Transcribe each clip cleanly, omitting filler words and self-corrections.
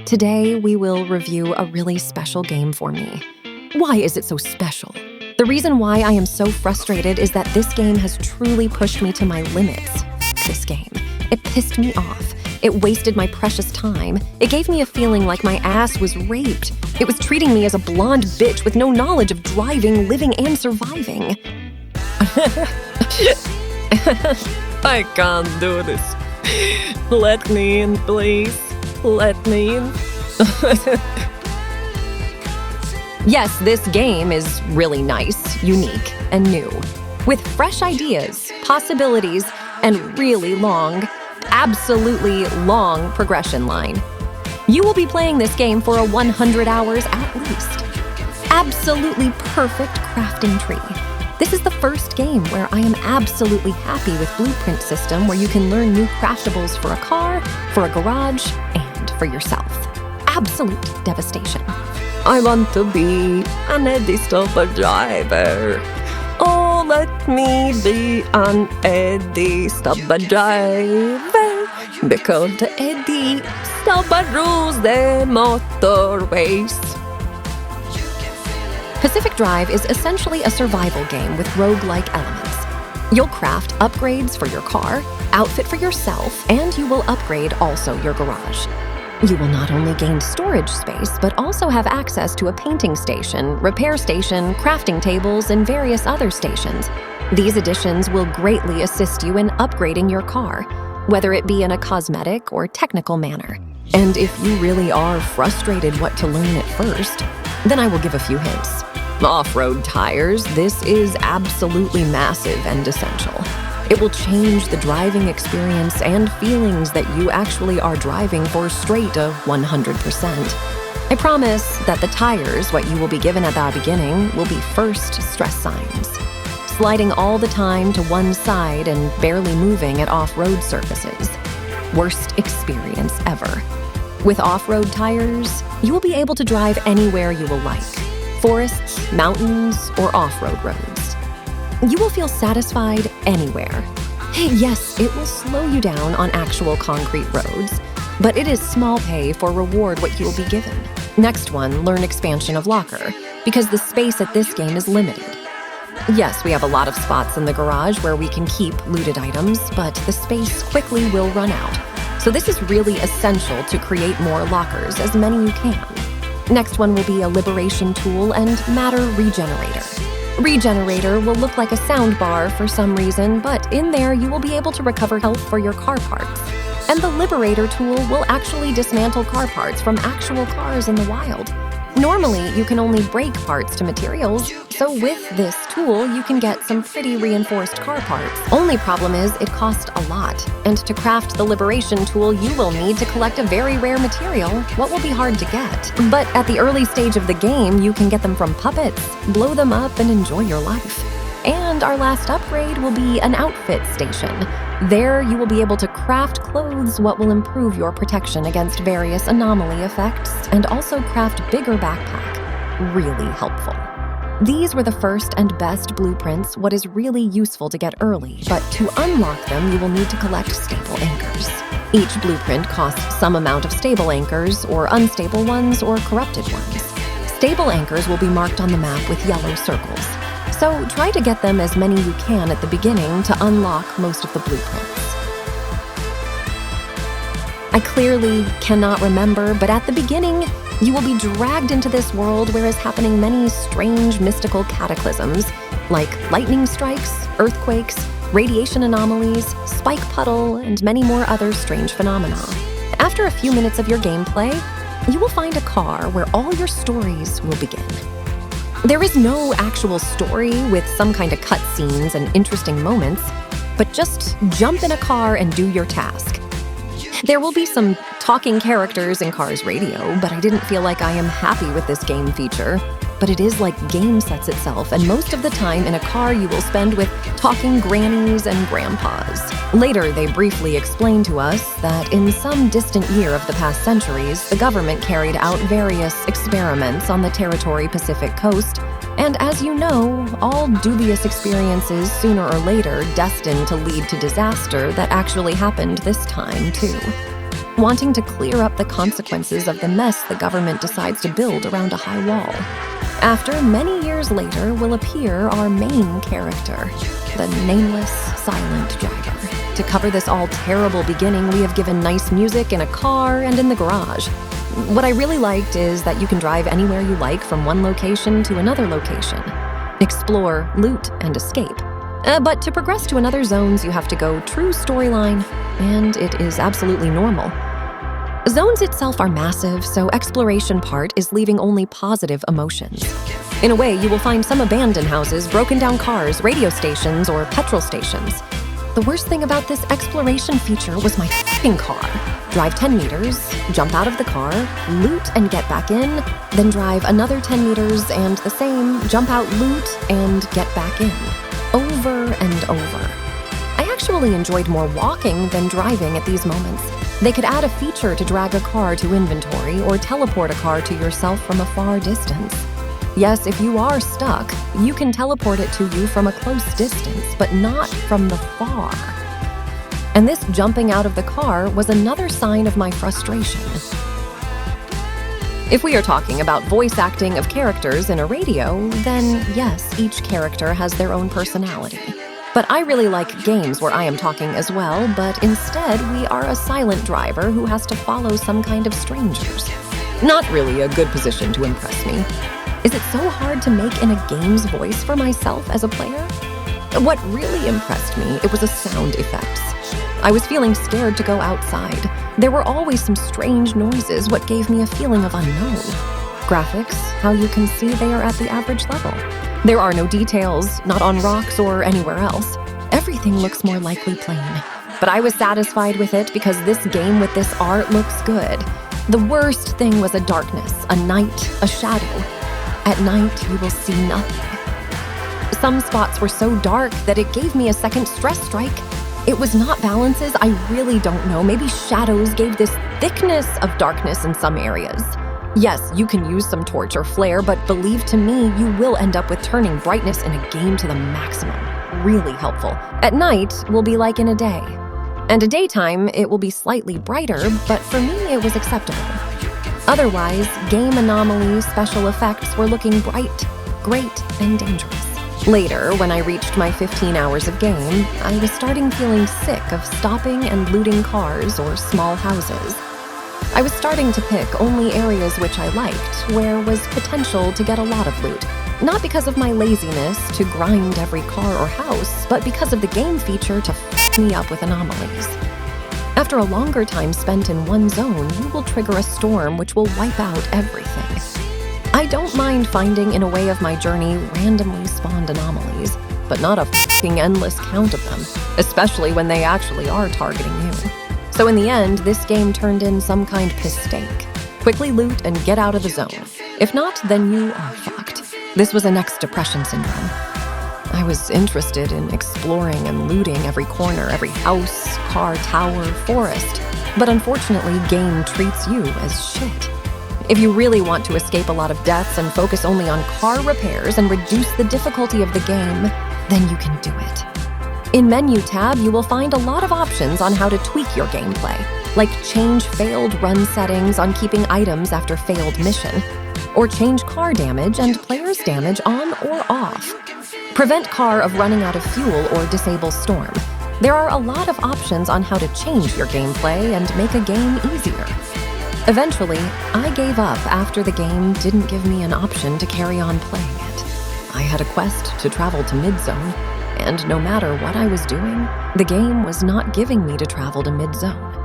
Today, we will review a really special game for me. Why is it so special? The reason why I am so frustrated is that this game has truly pushed me to my limits. This game. It pissed me off. It wasted my precious time. It gave me a feeling like my ass was raped. It was treating me as a blonde bitch with no knowledge of driving, living, and surviving. I can't do this. Let me in, please. Let me in. Yes, this game is really nice, unique, and new. With fresh ideas, possibilities, and really long, absolutely long progression line. You will be playing this game for 100 hours at least. Absolutely perfect crafting tree. This is the first game where I am absolutely happy with Blueprint system where you can learn new craftables for a car, for a garage, and for yourself. Absolute devastation. I want to be an Eddie Stopper driver. Oh, let me be an Eddie Stopper driver. Because the Eddie Stopper rules the motorways. Pacific Drive is essentially a survival game with roguelike elements. You'll craft upgrades for your car, outfit for yourself, and you will upgrade also your garage. You will not only gain storage space, but also have access to a painting station, repair station, crafting tables, and various other stations. These additions will greatly assist you in upgrading your car, whether it be in a cosmetic or technical manner. And if you really are frustrated what to learn at first, then I will give a few hints. Off-road tires, this is absolutely massive and essential. It will change the driving experience and feelings that you actually are driving for straight of 100%. I promise that the tires, what you will be given at the beginning, will be first stress signs. Sliding all the time to one side and barely moving at off-road surfaces. Worst experience ever. With off-road tires, you will be able to drive anywhere you will like. Forests, mountains, or off-road roads. You will feel satisfied anywhere. Yes, it will slow you down on actual concrete roads, but it is small pay for reward what you will be given. Next one, learn expansion of locker, because the space at this game is limited. Yes, we have a lot of spots in the garage where we can keep looted items, but the space quickly will run out. So this is really essential to create more lockers, as many you can. Next one will be a liberation tool and matter regenerator. Regenerator will look like a sound bar for some reason, but in there you will be able to recover health for your car parts. And the Liberator tool will actually dismantle car parts from actual cars in the wild. Normally, you can only break parts to materials, so with this tool, you can get some pretty reinforced car parts. Only problem is it costs a lot, and to craft the Liberation tool, you will need to collect a very rare material, what will be hard to get. But at the early stage of the game, you can get them from puppets, blow them up, and enjoy your life. And our last upgrade will be an outfit station. There, you will be able to craft clothes what will improve your protection against various anomaly effects, and also craft bigger backpack. Really helpful. These were the first and best blueprints, what is really useful to get early, but to unlock them, you will need to collect stable anchors. Each blueprint costs some amount of stable anchors, or unstable ones, or corrupted ones. Stable anchors will be marked on the map with yellow circles. So try to get them as many you can at the beginning to unlock most of the blueprints. I clearly cannot remember, but at the beginning, you will be dragged into this world where is happening many strange mystical cataclysms, like lightning strikes, earthquakes, radiation anomalies, spike puddle, and many more other strange phenomena. After a few minutes of your gameplay, you will find a car where all your stories will begin. There is no actual story with some kind of cutscenes and interesting moments, but just jump in a car and do your task. There will be some talking characters in Car's radio, but I didn't feel like I am happy with this game feature. But it is like game sets itself, and most of the time in a car you will spend with talking grannies and grandpas. Later, they briefly explain to us that in some distant year of the past centuries, the government carried out various experiments on the territory Pacific coast, and as you know, all dubious experiences sooner or later destined to lead to disaster that actually happened this time too. wanting to clear up the consequences of the mess the government decides to build around a high wall. After, many years later, will appear our main character, the nameless, silent driver. To cover this all terrible beginning, we have given nice music in a car and in the garage. What I really liked is that you can drive anywhere you like from one location to another location. Explore, loot, and escape. But to progress to another zones, you have to go true storyline, and it is absolutely normal. Zones itself are massive, so exploration part is leaving only positive emotions. In a way, you will find some abandoned houses, broken down cars, radio stations, or petrol stations. The worst thing about this exploration feature was my f***ing car. Drive 10 meters, jump out of the car, loot and get back in, then drive another 10 meters and the same, jump out, loot, and get back in. Over and over. I actually enjoyed more walking than driving at these moments. They could add a feature to drag a car to inventory or teleport a car to yourself from a far distance. Yes, if you are stuck, you can teleport it to you from a close distance, but not from the far. And this jumping out of the car was another sign of my frustration. If we are talking about voice acting of characters in a radio, then yes, each character has their own personality. But I really like games where I am talking as well, but instead we are a silent driver who has to follow some kind of strangers. Not really a good position to impress me. Is it so hard to make in a game's voice for myself as a player? What really impressed me, it was the sound effects. I was feeling scared to go outside. There were always some strange noises, what gave me a feeling of unknown. Graphics, how you can see they are at the average level. There are no details, not on rocks or anywhere else. Everything looks more likely plain. But I was satisfied with it because this game with this art looks good. The worst thing was a darkness, a night, a shadow. At night, you will see nothing. Some spots were so dark that it gave me a second stress strike. It was not balances, I really don't know. Maybe shadows gave this thickness of darkness in some areas. Yes, you can use some torch or flare, but believe to me, you will end up with turning brightness in a game to the maximum. Really helpful. At night will be like in a day. And at daytime, it will be slightly brighter, but for me, it was acceptable. Otherwise, game anomalies, special effects were looking bright, great, and dangerous. Later, when I reached my 15 hours of game, I was starting feeling sick of stopping and looting cars or small houses. I was starting to pick only areas which I liked, where was potential to get a lot of loot. Not because of my laziness to grind every car or house, but because of the game feature to f*** me up with anomalies. After a longer time spent in one zone, you will trigger a storm which will wipe out everything. I don't mind finding in a way of my journey randomly spawned anomalies, but not a f***ing endless count of them, especially when they actually are targeting you. So in the end, this game turned in some kind of mistake. Quickly loot and get out of the zone. If not, then you are fucked. This was a next depression syndrome. I was interested in exploring and looting every corner, every house, car, tower, forest. But unfortunately, game treats you as shit. If you really want to escape a lot of deaths and focus only on car repairs and reduce the difficulty of the game, then you can do it. In Menu tab, you will find a lot of options on how to tweak your gameplay, like change failed run settings on keeping items after failed mission, or change car damage and player's damage on or off. Prevent car of running out of fuel or disable storm. There are a lot of options on how to change your gameplay and make a game easier. Eventually, I gave up after the game didn't give me an option to carry on playing it. I had a quest to travel to mid-zone, and no matter what I was doing, the game was not giving me to travel to mid-zone.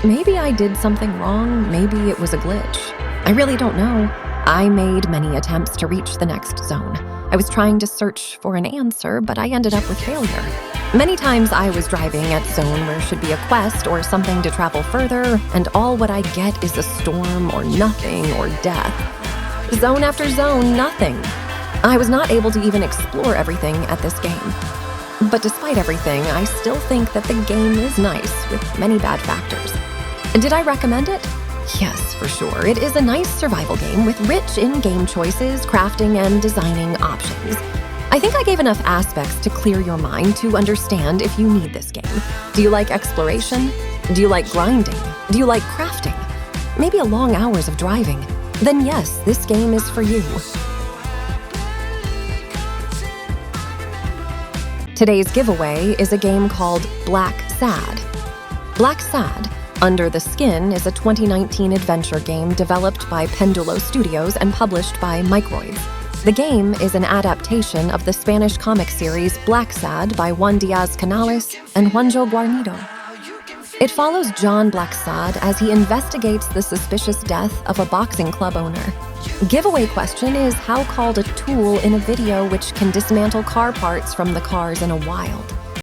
Maybe I did something wrong, maybe it was a glitch. I really don't know. I made many attempts to reach the next zone. I was trying to search for an answer, but I ended up with failure. Many times I was driving at zone where should be a quest or something to travel further, and all what I get is a storm or nothing or death. Zone after zone, nothing. I was not able to even explore everything at this game. But despite everything, I still think that the game is nice with many bad factors. Did I recommend it? Yes, for sure. It is a nice survival game with rich in-game choices, crafting, and designing options. I think I gave enough aspects to clear your mind to understand if you need this game. Do you like exploration? Do you like grinding? Do you like crafting? Maybe long hours of driving? Then yes, this game is for you. Today's giveaway is a game called Black Sad. Black Sad, Under the Skin is a 2019 adventure game developed by Pendulo Studios and published by Microids. The game is an adaptation of the Spanish comic series Black Sad by Juan Diaz Canales and Juanjo Guarnido. It follows John Blacksad as he investigates the suspicious death of a boxing club owner. Giveaway question is how called a tool in a video which can dismantle car parts from the cars in a wild.